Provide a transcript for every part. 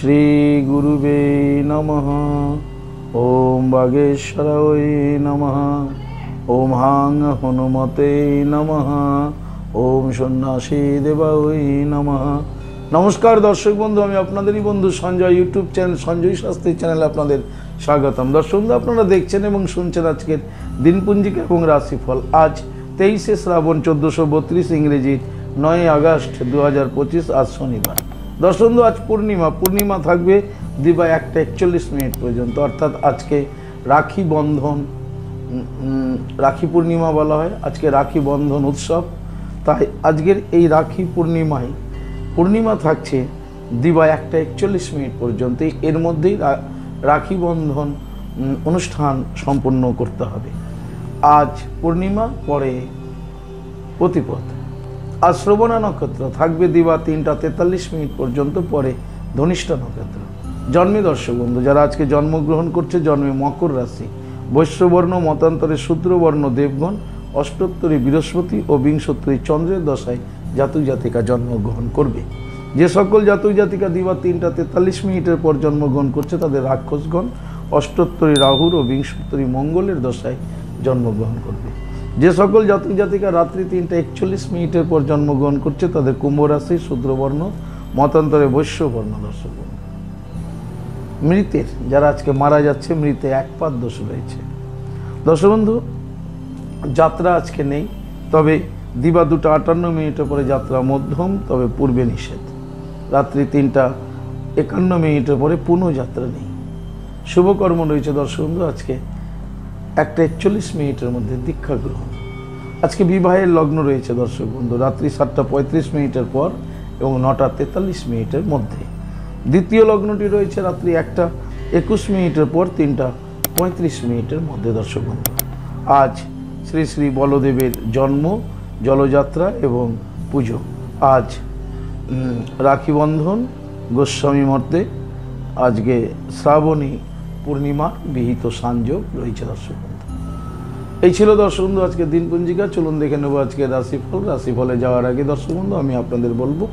श्री गुरुवे नमः। ओम वागेश्वराय नमः। ओम हांग हनुमते नमः। ओम सन्यासी देवाय नमः। नमस्कार दर्शक बंधु, आमी आपनादेरই बंधु Sanjay YouTube channel Sanjay Shastri channel आपनादेर स्वागतम। दर्शक बंधु, आपनारा देखছেন এবং শুনছেন আজকের দিনপঞ্জিকা এবং রাশিফল। আজ 23শে শ্রাবণ 1432 ইংরেজি 9 আগস্ট 2025 आज शनिवार। दर्शक बंधु, आज पूर्णिमा থাকবে দিবা 1:41 পর্যন্ত, অর্থাৎ আজকে রাখি বন্ধন, রাখি পূর্ণিমা বলা হয়। আজকে রাখি বন্ধন উৎসব, তাই আজকের এই রাখি পূর্ণিমা থাকছে দিবা 1:41 পর্যন্ত। এর মধ্যেই রাখি বন্ধন অনুষ্ঠান সম্পন্ন করতে হবে। আজ পূর্ণিমা, পরে প্রতিপদ। আজ শ্রবণা নক্ষত্র থাকবে দিবা 3:43 পর্যন্ত, পরে ধনিষ্ঠা নক্ষত্র। জন্মে দর্শক বন্ধু যারা আজকে জন্মগ্রহণ করছে, জন্মে মকর রাশি, বৈশ্যবর্ণ, মতান্তরে শূদ্রবর্ণ দেবগণ, অষ্টোত্তরী বৃহস্পতি ও বিংশোত্তরী চন্দ্রের দশায় জাতক জাতিকা জন্মগ্রহণ করবে। যে সকল জাতক জাতিকা দিবা 3:43 পর জন্মগ্রহণ করছে তাদের রাক্ষসগণ অষ্টোত্তরী রাহুর ও বিংশোত্তরী মঙ্গলের দশায় জন্মগ্রহণ করবে। যে সকল জাতক জাতিকা রাত্রি 3:41 পর জন্মগ্রহণ করছে তাদের কুম্ভ রাশি, শূদ্রবর্ণ, মতান্তরে বৈশ্যবর্ণ। দর্শক বন্ধু, মৃতের যারা আজকে মারা যাচ্ছে, মৃতে একপাদ দোষ রয়েছে। দর্শক বন্ধু, যাত্রা আজকে নেই, তবে দিবা 2:58 পরে যাত্রা মধ্যম, তবে পূর্বে নিষেধ। রাত্রি 3:51 পরে পুনঃ যাত্রা নেই। শুভকর্ম রয়েছে দর্শক বন্ধু আজকে 1:41 মধ্যে দীক্ষা গ্রহণ। আজকে বিবাহের লগ্ন রয়েছে দর্শক বন্ধু রাত্রি 7:35 পর এবং 9:43 মধ্যে। দ্বিতীয় লগ্নটি রয়েছে রাত্রি 1:21 পর 3:35 মধ্যে। দর্শক বন্ধু, আজ শ্রী শ্রী বলদেবের জন্ম, জলযাত্রা এবং পুজো। আজ রাখি বন্ধন, গোস্বামী মর্তে আজকে শ্রাবণী পূর্ণিমা বিহিত সংযোগ রয়েছে। দর্শক বন্ধু, এই ছিল দর্শক বন্ধু আজকে দিনপঞ্জিকা। চলুন দেখে নেব আজকে রাশিফল। রাশিফলে যাওয়ার আগে দর্শক বন্ধু আমি আপনাদের বলবো,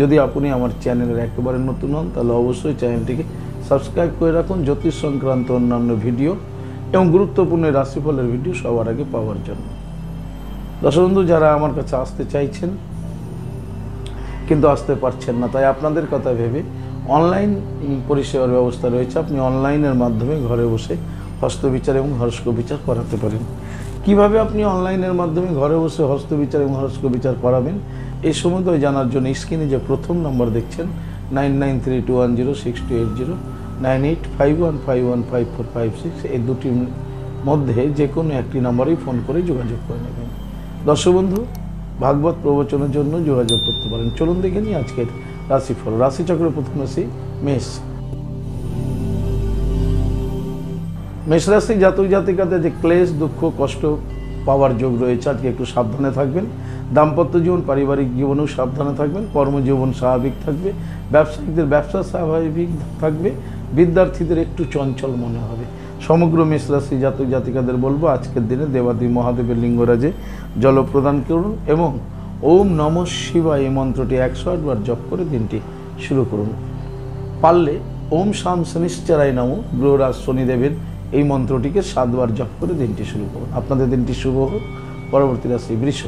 যদি আপনি আমার চ্যানেলের একেবারে নতুন হন তাহলে অবশ্যই চ্যানেলটিকে সাবস্ক্রাইব করে রাখুন জ্যোতিষ সংক্রান্ত অন্যান্য ভিডিও এবং গুরুত্বপূর্ণ রাশিফলের ভিডিও সবার আগে পাওয়ার জন্য। দর্শক বন্ধু, যারা আমার কাছে আসতে চাইছেন কিন্তু আসতে পারছেন না, তাই আপনাদের কথা ভেবে অনলাইন পরিষেবার ব্যবস্থা রয়েছে। আপনি অনলাইনের মাধ্যমে ঘরে বসে হস্তবিচার এবং হরস্কোপ বিচার করাতে পারেন। কিভাবে আপনি অনলাইনের মাধ্যমে ঘরে বসে হস্তবিচার এবং হরস্কোপ বিচার করাবেন এই সম্বন্ধে জানার জন্য স্ক্রিনে যে প্রথম নম্বর দেখছেন 9932106280, 9851515456, এই দুটির মধ্যে যে কোনো একটি নম্বরেই ফোন করে যোগাযোগ করে নেবেন। দর্শক বন্ধু, ভাগবত প্রবচনের জন্য যোগাযোগ করতে পারেন। চলুন দেখে নিই আজকের রাশিফল। রাশিচক্রের প্রথম রাশি মেষ। মেষ রাশি জাতক জাতিকাদের যে ক্লেশ, দুঃখ, কষ্ট পাওয়ার যোগ রয়েছে, আজকে একটু সাবধানে থাকবেন। দাম্পত্য জীবন, পারিবারিক জীবনেও সাবধানে থাকবেন। কর্মজীবন স্বাভাবিক থাকবে। ব্যবসায়িকদের ব্যবসা স্বাভাবিক থাকবে। বিদ্যার্থীদের একটু চঞ্চল মনে হবে। সমগ্র মেষ রাশি জাতক জাতিকাদের বলবো আজকের দিনে দেবাদি মহাদেবের লিঙ্গরাজে জল প্রদান করুন এবং ওম নমঃ শিবায় এই মন্ত্রটি 108 বার জপ করে দিনটি শুরু করুন। পারলে ওম শাম শনিশ্চরায় নমঃ গ্রহরাজ শনিদেবের এই মন্ত্রটিকে 7 বার জপ করে দিনটি শুরু করুন। আপনাদের দিনটি শুভ হোক। পরবর্তী রাশি বৃষ।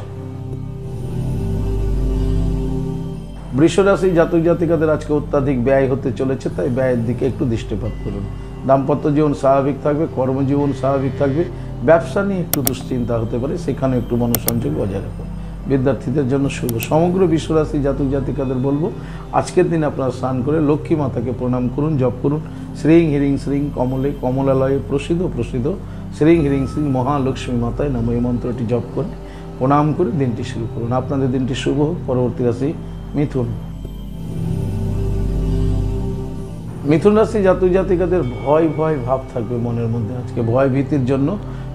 বৃষ রাশি জাতক জাতিকাদের আজকে অত্যাধিক ব্যয় হতে চলেছে, তাই ব্যয়ের দিকে একটু দৃষ্টিপাত করুন। দাম্পত্য জীবন স্বাভাবিক থাকবে। কর্মজীবন স্বাভাবিক থাকবে। ব্যবসা নিয়ে একটু দুশ্চিন্তা হতে পারে, সেখানে একটু মনোসংযোগ বজায় রাখুন। বিদ্যার্থীদের জন্য শুভ। সমগ্র বিশ্বরাশি জাতক জাতিকাদের বলবো আজকের দিন আপনারা স্নান করে লক্ষ্মী মাতাকে প্রণাম করুন, জপ করুন শ্রীং হিরিং শ্রীং কমলে কমলালয়ে প্রসিদ্ধ শ্রীং হিরিং শ্রীং মহালক্ষ্মী মাতায় নমঃ এই মন্ত্রটি জপ করে প্রণাম করে দিনটি শুরু করুন। আপনাদের দিনটি শুভ হোক। পরবর্তী রাশি মিথুন। মিথুন রাশি জাতক জাতিকাদের ভয় ভাব থাকবে মনের মধ্যে। আজকে ভয় ভীতির জন্য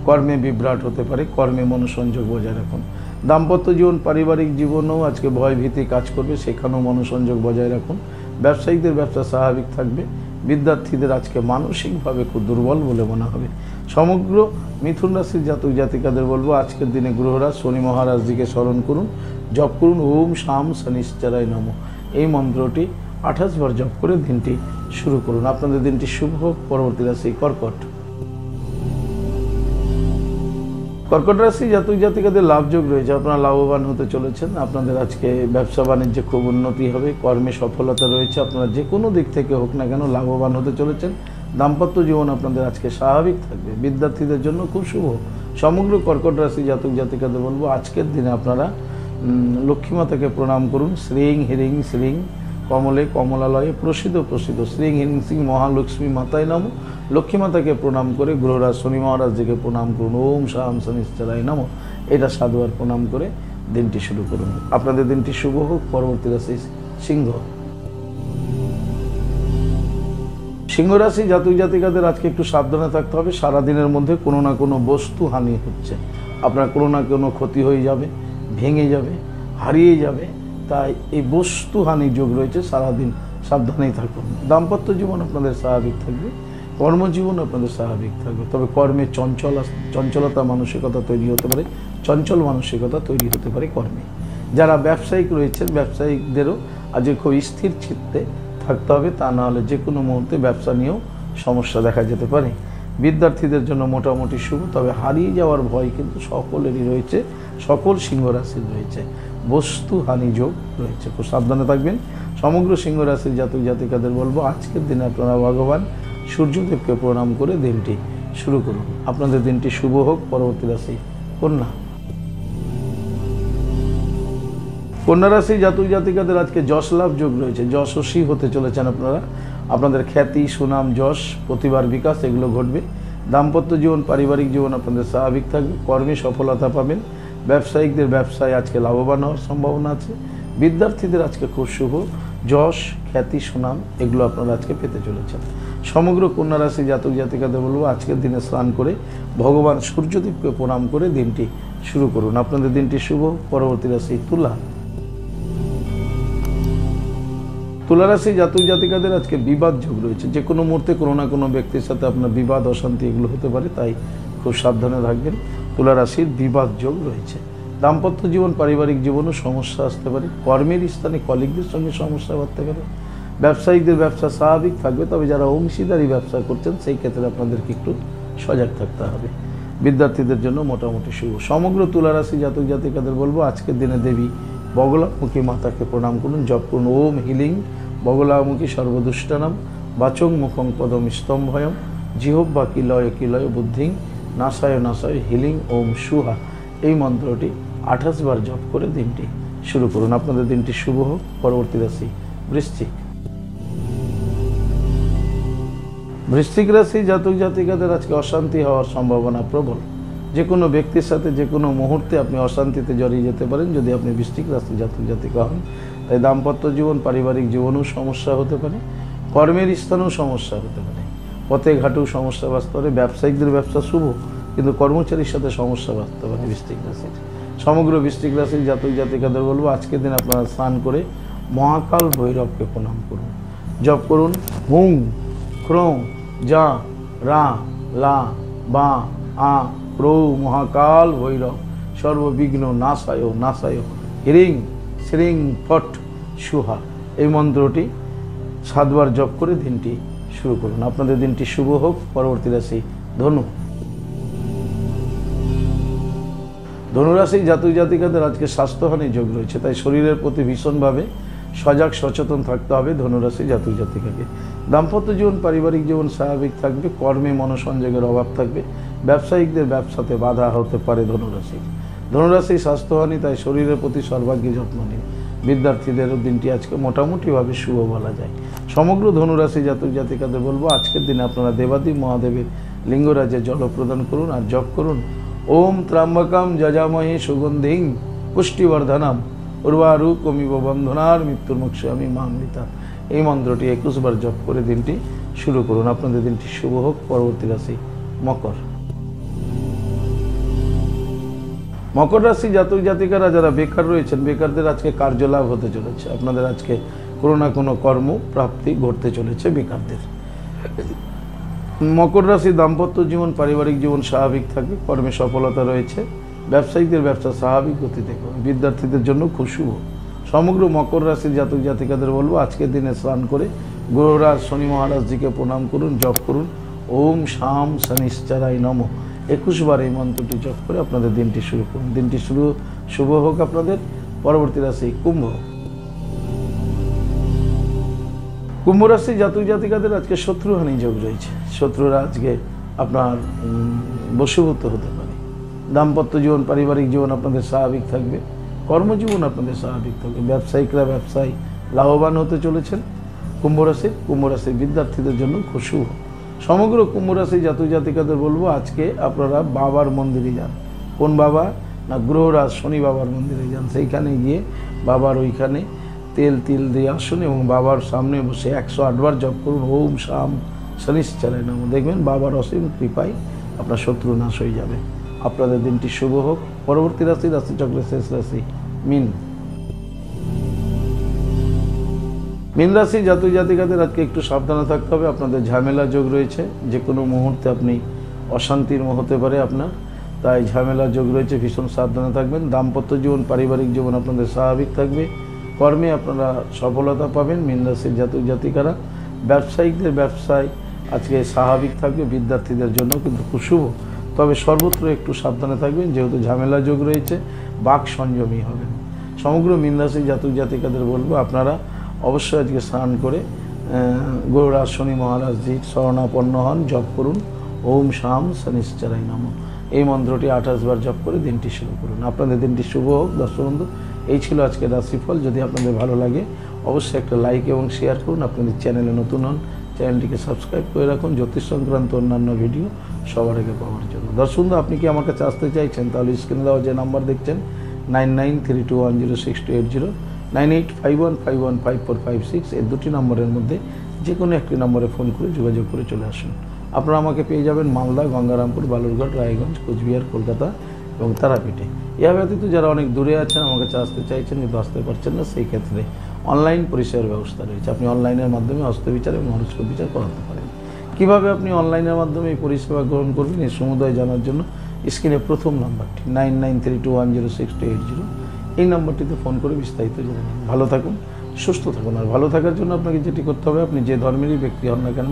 কর্মে বিভ্রাট হতে পারে। কর্মে মনোসংযোগ বজায় রাখুন। দাম্পত্য জীবন, পারিবারিক জীবনেও আজকে ভয় ভীতি কাজ করবে, সেখানেও মনোসংযোগ বজায় রাখুন। ব্যবসায়িকদের ব্যবসা স্বাভাবিক থাকবে। বিদ্যার্থীদের আজকে মানসিকভাবে খুব দুর্বল বলে মনে হবে। সমগ্র মিথুন রাশির জাতক জাতিকাদের বলবো আজকের দিনে গ্রহরাজ শনি মহারাজজিকে স্মরণ করুন, জপ করুন ওম শাম শনিশ্চরায় নমঃ এই মন্ত্রটি 28 বার জপ করে দিনটি শুরু করুন। আপনাদের দিনটি শুভ হোক। পরবর্তী রাশি কর্কট। কর্কট রাশি জাতক জাতিকাদের লাভযোগ রয়েছে, আপনারা লাভবান হতে চলেছেন। আপনাদের আজকে ব্যবসা বাণিজ্যে খুব উন্নতি হবে, কর্মে সফলতা রয়েছে, আপনারা যে কোনো দিক থেকে হোক না কেন লাভবান হতে চলেছেন। দাম্পত্য জীবন আপনাদের আজকে স্বাভাবিক থাকবে, বিদ্যার্থীদের জন্য খুব শুভ। সমগ্র কর্কট রাশি জাতক জাতিকাদের বলবো আজকের দিনে আপনারা লক্ষ্মীমাতাকে প্রণাম করুন। শ্রীং হিরিং শ্রীং কমলে কমলালয়ে প্রসিদ্ধ শ্রীং হিরিং শ্রীং মহালক্ষ্মী মাতায় নমঃ। লক্ষ্মী মাতাকে প্রণাম করে গ্রহরাজ শনি মহারাজজিকে প্রণাম করুন। ওম শাম শনিশ্চরায় নমঃ। এটা সাধুবার প্রণাম করে দিনটি শুরু করুন। আপনাদের দিনটি শুভ হোক। পরবর্তী রাশি সিংহ। সিংহ রাশি জাতক জাতিকাদের আজকে একটু সাবধানে থাকতে হবে। সারাদিনের মধ্যে কোনো না কোনো বস্তু হানি হচ্ছে, আপনার কোনো না কোনো ক্ষতি হয়ে যাবে, ভেঙে যাবে, হারিয়ে যাবে। তাই এই বস্তু হানি যোগ রয়েছে, সারাদিন সাবধানেই থাকুন। দাম্পত্য জীবন আপনাদের স্বাভাবিক থাকবে, কর্মজীবন আপনাদের স্বাভাবিক থাকবে, তবে কর্মে চঞ্চলতা মানসিকতা তৈরি হতে পারে, চঞ্চল মানসিকতা তৈরি হতে পারে কর্মে। যারা ব্যবসায়িক রয়েছেন ব্যবসায়িকদেরও আজকে খুব স্থির চিত্তে থাকতে হবে, তা না হলে যে কোনো মুহূর্তে ব্যবসা নিয়েও সমস্যা দেখা যেতে পারে। বিদ্যার্থীদের জন্য মোটামুটি শুভ, তবে হারিয়ে যাওয়ার ভয় কিন্তু সকলেরই রয়েছে, সকল সিংহ রাশির রয়েছে। বস্তু হানি যোগ রয়েছে, খুব সাবধানে থাকবেন। সমগ্র সিংহ রাশির জাতক জাতিকাদের বলবো আজকের দিনে আপনারা ভগবান সূর্যদেবকে প্রণাম করে দিনটি শুরু করুন। আপনাদের দিনটি শুভ হোক। পরবর্তী রাশি কন্যা। কন্যা রাশি জাতক জাতিকাদের আজকে যশ লাভ যোগ রয়েছে, যশস্বী হতে চলেছেন আপনারা। আপনাদের খ্যাতি, সুনাম, যশ, প্রতিভার বিকাশ এগুলো ঘটবে। দাম্পত্য জীবন, পারিবারিক জীবন আপনাদের স্বাভাবিক থাকবে, কর্মে সফলতা পাবেন। ব্যবসায়িকদের ব্যবসায় আজকে লাভবান হওয়ার সম্ভাবনা আছে। বিদ্যার্থীদের আজকে খুব শুভ, যশ, খ্যাতি, সুনাম এগুলো আপনারা আজকে পেতে চলেছেন। সমগ্র কন্যা রাশি জাতক জাতিকাদের বলবো আজকের দিনে স্নান করে ভগবান সূর্যদেবকে প্রণাম করে দিনটি শুরু করুন। আপনাদের দিনটি শুভ। পরবর্তী রাশি তুলা। তুলা রাশি জাতক জাতিকাদের আজকে বিবাদ যোগ রয়েছে, যে কোনো মুহূর্তে কোনো না কোনো ব্যক্তির সাথে আপনার বিবাদ অশান্তি এগুলো হতে পারে, তাই খুব সাবধানে থাকবেন। তুলা রাশির বিবাদ যোগ রয়েছে। দাম্পত্য জীবন, পারিবারিক জীবনও সমস্যা আসতে পারে, কর্মের স্থানে কলিগদের সঙ্গে সমস্যা বাড়তে পারে। ব্যবসায়িকদের ব্যবসা স্বাভাবিক থাকবে, তবে যারা অংশীদারি ব্যবসা করছেন সেই ক্ষেত্রে আপনাদেরকে একটু সজাগ থাকতে হবে। বিদ্যার্থীদের জন্য মোটামুটি শুভ। সমগ্র তুলা রাশি জাতক জাতিকাদের বলবো আজকের দিনে দেবী বগলামুখী মাতাকে প্রণাম করুন, জপ করুন ওম হিলিং বগলামুখী সর্বদুষ্টানাম বাচং মুখং পদম স্তম্ভয়ম জিহ্বা কিলয় বুদ্ধিং নাসায় হিলিং ওম সুহা। এই মন্ত্রটি 28 বার জপ করে দিনটি শুরু করুন। আপনাদের দিনটি শুভ হোক। পরবর্তী রাশি বৃশ্চিক। বৃশ্চিক রাশি জাতক জাতিকাদের আজকে অশান্তি হওয়ার সম্ভাবনা প্রবল। যে কোনো ব্যক্তির সাথে যে কোনো মুহূর্তে আপনি অশান্তিতে জড়িয়ে যেতে পারেন যদি আপনি বৃশ্চিক রাশি জাতক জাতিকা হন। তাই দাম্পত্য জীবন, পারিবারিক জীবনেও সমস্যা হতে পারে, কর্মের স্থানেও সমস্যা হতে পারে, পথে ঘাটেও সমস্যা বাঁচতে পারে। ব্যবসায়িকদের ব্যবসা শুভ, কিন্তু কর্মচারীর সাথে সমস্যা বাঁচতে পারে বৃশ্চিক রাশির। সমগ্র বৃশ্চিক রাশির জাতক জাতিকাদের বলবো আজকের দিন আপনারা স্নান করে মহাকাল ভৈরবকে প্রণাম করুন, জপ করুন হুং ক্রৌ যা রা লা বা আ প্রৌ মহাকাল ভৈরব সর্ববিঘ্ন নাশায় হিরিং শ্রীং ফট সুহা। এই মন্ত্রটি 7 বার জপ করে দিনটি শুরু করুন। আপনাদের দিনটি শুভ হোক। পরবর্তী রাশি ধনু। ধনুরাশি জাতক জাতিকাদের আজকে স্বাস্থ্যহানি যোগ রয়েছে, তাই শরীরের প্রতি ভীষণভাবে সজাগ সচেতন থাকতে হবে ধনুরাশি জাতক জাতিকাকে। দাম্পত্য জীবন, পারিবারিক জীবন স্বাভাবিক থাকবে, কর্মে মনোসংযোগের অভাব থাকবে। ব্যবসায়িকদের ব্যবসাতে বাধা হতে পারে ধনুরাশি স্বাস্থ্যহানি, তাই শরীরের প্রতি সর্বাগ্রে যত্ন নিন। বিদ্যার্থীদেরও দিনটি আজকে মোটামুটিভাবে শুভ বলা যায়। সমগ্র ধনুরাশি জাতক জাতিকাদের বলবো আজকের দিনে আপনারা দেবাদিদেব মহাদেবের লিঙ্গরাজে জল প্রদান করুন আর জপ করুন ওম ত্র্যম্বকম যজামহে সুগন্ধিং পুষ্টিবর্ধনম উর্বারুকমিব বন্ধনার মৃত্যুর্মুক্ষামি মামৃতা। এই মন্ত্রটি 21 বার জপ করে দিনটি শুরু করুন। আপনাদের দিনটি শুভ হোক। পরবর্তী রাশি মকর। মকর রাশি জাতক জাতিকারা যারা বেকার রয়েছেন, বেকারদের আজকে কার্যলাভ হতে চলেছে। আপনাদের আজকে কোনো না কোনো কর্মপ্রাপ্তি ঘটতে চলেছে বেকারদের। মকর রাশি দাম্পত্য জীবন, পারিবারিক জীবন স্বাভাবিক থাকবে, কর্মে সফলতা রয়েছে। ব্যবসায়িকদের ব্যবসা স্বাভাবিক গতিতে করবে। বিদ্যার্থীদের জন্য খুব শুভ। সমগ্র মকর রাশির জাতক জাতিকাদের বলবো আজকের দিনে স্নান করে গ্রহরাজ শনি মহারাজজিকে প্রণাম করুন, জপ করুন ওম শাম শনিশ্চরায় নমঃ। 21 বার এই মন্ত্রটি জপ করে আপনাদের দিনটি শুরু করুন। দিনটি শুভ হোক আপনাদের। পরবর্তী রাশি কুম্ভ। কুম্ভ রাশি জাতক জাতিকাদের আজকে শত্রুহানি যোগ রয়েছে। শত্রুরা আজকে আপনার বশীভূত হতে পারে। দাম্পত্য জীবন, পারিবারিক জীবন আপনাদের স্বাভাবিক থাকবে। কর্মজীবন আপনাদের স্বাভাবিক থাকবে। ব্যবসায়িকরা ব্যবসায় লাভবান হতে চলেছেন। কুম্ভ রাশির বিদ্যার্থীদের জন্য খুব শুভ। সমগ্র কুম্ভ রাশি জাতক জাতিকাদের বলবো আজকে আপনারা বাবার মন্দিরে যান। কোন বাবা? না, গ্রহরাজ শনি বাবার মন্দিরে যান। সেইখানে গিয়ে বাবার ওইখানে তেল দিয়ে আসুন এবং বাবার সামনে বসে 108 বার জপ করুন ওম শাম শনিশ্চরায় নমঃ। দেখবেন বাবার অসীম কৃপায় আপনার শত্রু নাশ হয়ে যাবে। আপনাদের দিনটি শুভ হোক। পরবর্তী রাশিচক্রের শেষ রাশি মীন। মীন রাশি জাতক জাতিকাদের আজকে একটু সাবধানে থাকতে হবে। আপনাদের ঝামেলা যোগ রয়েছে। যে কোনো মুহূর্তে আপনি অশান্তির হতে পারে আপনার, তাই ঝামেলা যোগ রয়েছে, ভীষণ সাবধানে থাকবেন। দাম্পত্য জীবন, পারিবারিক জীবন আপনাদের স্বাভাবিক থাকবে। কর্মে আপনারা সফলতা পাবেন। মীন রাশির জাতক জাতিকারা ব্যবসায়িকদের ব্যবসায় আজকে স্বাভাবিক থাকবে। বিদ্যার্থীদের জন্য কিন্তু খুব শুভ, তবে সর্বত্র একটু সাবধানে থাকবেন, যেহেতু ঝামেলা যোগ রয়েছে। বাক সংযমী হবেন। সমগ্র মীন রাশির জাতক জাতিকাদের বলবো আপনারা অবশ্যই আজকে স্নান করে গ্রহরাজ শনি মহারাজজির শরণাপন্ন হন, জপ করুন ওম শাম শনিশ্চরায় নমঃ। এই মন্ত্রটি 28 বার জপ করে দিনটি শুরু করুন। আপনাদের দিনটি শুভ হোক। দর্শক বন্ধু, এই ছিল আজকের রাশিফল। যদি আপনাদের ভালো লাগে অবশ্যই একটা লাইক এবং শেয়ার করুন। আপনাদের চ্যানেলে নতুন হন, চ্যানেলটিকে সাবস্ক্রাইব করে রাখুন জ্যোতিষ সংক্রান্ত অন্যান্য ভিডিও সবার আগে পাওয়ার জন্য। দর্শক বন্ধু, আপনি কি আমার কাছে আসতে চাইছেন? তাহলে স্ক্রিনে দেওয়া যে নাম্বার দেখছেন 9932106280, 9851515456, এই দুটি নম্বরের মধ্যে যে কোনো একটি নম্বরে ফোন করে যোগাযোগ করে চলে আসুন। আপনারা আমাকে পেয়ে যাবেন মালদা, গঙ্গারামপুর, বালুরঘাট, রায়গঞ্জ, কোচবিহার, কলকাতা এবং তারাপীঠে। এ ব্যতীত যারা অনেক দূরে আছেন, আমার কাছে আসতে চাইছেন কিন্তু আসতে পারছেন না, সেই ক্ষেত্রে অনলাইন পরিষেবার ব্যবস্থা রয়েছে। আপনি অনলাইনের মাধ্যমে হস্তবিচার এবং হরস্কোপ বিচার করাতে পারেন। কীভাবে আপনি অনলাইনের মাধ্যমে এই পরিষেবা গ্রহণ করবেন এই সমুদয় জানার জন্য স্ক্রিনে প্রথম নাম্বারটি 9932106280, এই নাম্বারটিতে ফোন করে বিস্তারিত জেনে নিন। ভালো থাকুন, সুস্থ থাকুন। আর ভালো থাকার জন্য আপনাকে যেটি করতে হবে, আপনি যে ধর্মেরই ব্যক্তি হন না কেন,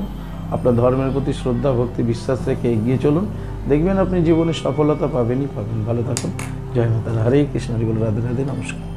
আপনার ধর্মের প্রতি শ্রদ্ধা, ভক্তি, বিশ্বাস রেখে এগিয়ে চলুন। দেখবেন আপনি জীবনে সফলতা পাবেনই পাবেন। ভালো থাকুন। জয় মাতা। হরে কৃষ্ণ। রাধে রাধে। নমস্কার।